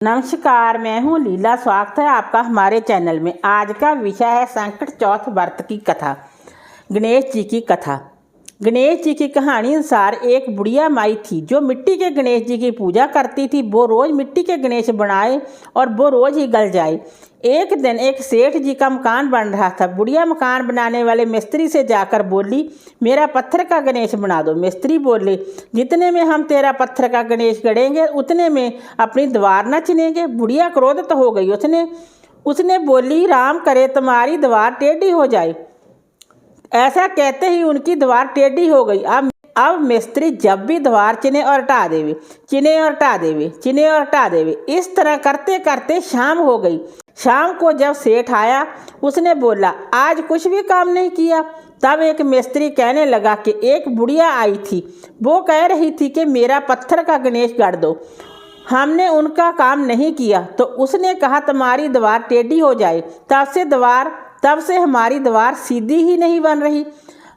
नमस्कार, मैं हूँ लीला। स्वागत है आपका हमारे चैनल में। आज का विषय है संकट चौथ व्रत की कथा। गणेश जी की कथा। गणेश जी की कहानी अनुसार एक बुढ़िया माई थी जो मिट्टी के गणेश जी की पूजा करती थी। वो रोज़ मिट्टी के गणेश बनाए और वो रोज़ ही गल जाए। एक दिन एक सेठ जी का मकान बन रहा था। बुढ़िया मकान बनाने वाले मिस्त्री से जाकर बोली, मेरा पत्थर का गणेश बना दो। मिस्त्री बोले, जितने में हम तेरा पत्थर का गणेश गढ़ेंगे उतने में अपनी दीवार न चिनेंगे। बुढ़िया क्रोधित हो गई। उसने बोली, राम करे तुम्हारी दीवार टेढ़ी हो जाए। ऐसा कहते ही उनकी दीवार टेढ़ी हो गई। अब मिस्त्री जब भी दीवार चिने और हटा देवे, चिने और हटा देवे, चिने और हटा देवे। इस तरह करते करते शाम हो गई। शाम को जब सेठ आया, उसने बोला, आज कुछ भी काम नहीं किया। तब एक मिस्त्री कहने लगा कि एक बुढ़िया आई थी, वो कह रही थी कि मेरा पत्थर का गणेश गढ़ दो। हमने उनका काम नहीं किया तो उसने कहा तुम्हारी दीवार टेढ़ी हो जाए। तब से हमारी दीवार सीधी ही नहीं बन रही।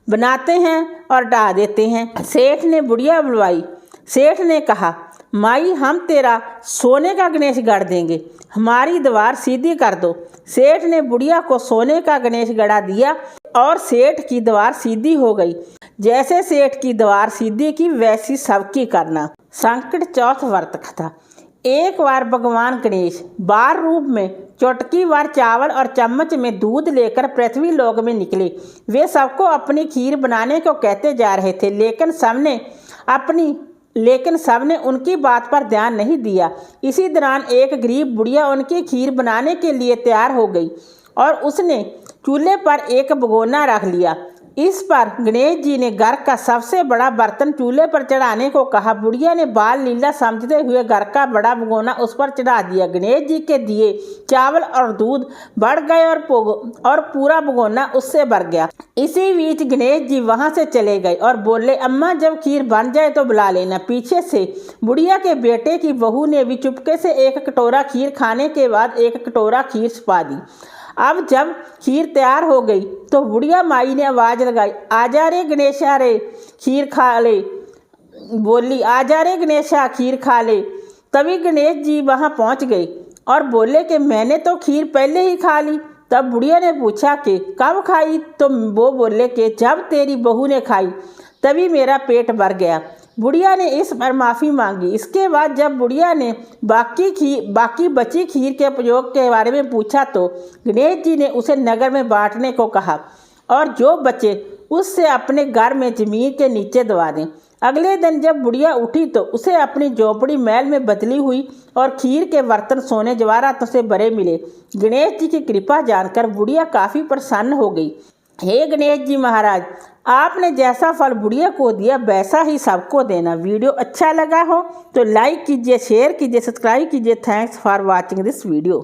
बनाते हैं और हटा देते हैं। सेठ ने बुढ़िया बुलवाई। सेठ ने कहा, माई हम तेरा सोने का गणेश गढ़ देंगे, हमारी दीवार सीधी कर दो। सेठ ने बुढ़िया को सोने का गणेश गढ़ा दिया और सेठ की दीवार सीधी हो गई। जैसे सेठ की दीवार सीधी की वैसी सबकी करना। संकट चौथ व्रत कथा। एक बार भगवान गणेश बार रूप में चुटकी भर चावल और चम्मच में दूध लेकर पृथ्वी लोक में निकले। वे सबको अपनी खीर बनाने को कहते जा रहे थे, लेकिन सबने उनकी बात पर ध्यान नहीं दिया। इसी दौरान एक गरीब बुढ़िया उनकी खीर बनाने के लिए तैयार हो गई और उसने चूल्हे पर एक भगोना रख लिया। इस पर गणेश जी ने घर का सबसे बड़ा बर्तन चूल्हे पर चढ़ाने को कहा। बुढ़िया ने बाल लीला समझते हुए घर का बड़ा भगोना उस पर चढ़ा दिया। गणेश जी के दिए चावल और दूध बढ़ गए और पूरा भगोना उससे भर गया। इसी बीच गणेश जी वहां से चले गए और बोले, अम्मा जब खीर बन जाए तो बुला लेना। पीछे से बुढ़िया के बेटे की बहू ने भी चुपके से एक कटोरा खीर खाने के बाद एक कटोरा खीर छुपा दी। अब जब खीर तैयार हो गई तो बुढ़िया माई ने आवाज़ लगाई, आजा रे गणेशा रे खीर खा ले। बोली, आजा रे गणेशा खीर खा ले। तभी गणेश जी वहाँ पहुँच गए और बोले कि मैंने तो खीर पहले ही खा ली। तब बुढ़िया ने पूछा कि कब खाई? तो वो बोले कि जब तेरी बहू ने खाई तभी मेरा पेट भर गया। बुढ़िया ने इस पर माफ़ी मांगी। इसके बाद जब बुढ़िया ने बाकी बची खीर के प्रयोग के बारे में पूछा तो गणेश जी ने उसे नगर में बांटने को कहा और जो बचे उससे अपने घर में जमीन के नीचे दबा दें। अगले दिन जब बुढ़िया उठी तो उसे अपनी झोपड़ी महल में बदली हुई और खीर के बर्तन सोने जवाहरातों से भरे मिले। गणेश जी की कृपा जानकर बुढ़िया काफ़ी प्रसन्न हो गई। हे गणेश जी महाराज, आपने जैसा फल बुढ़िया को दिया वैसा ही सबको देना। वीडियो अच्छा लगा हो तो लाइक कीजिए, शेयर कीजिए, सब्सक्राइब कीजिए। Thanks for watching this video.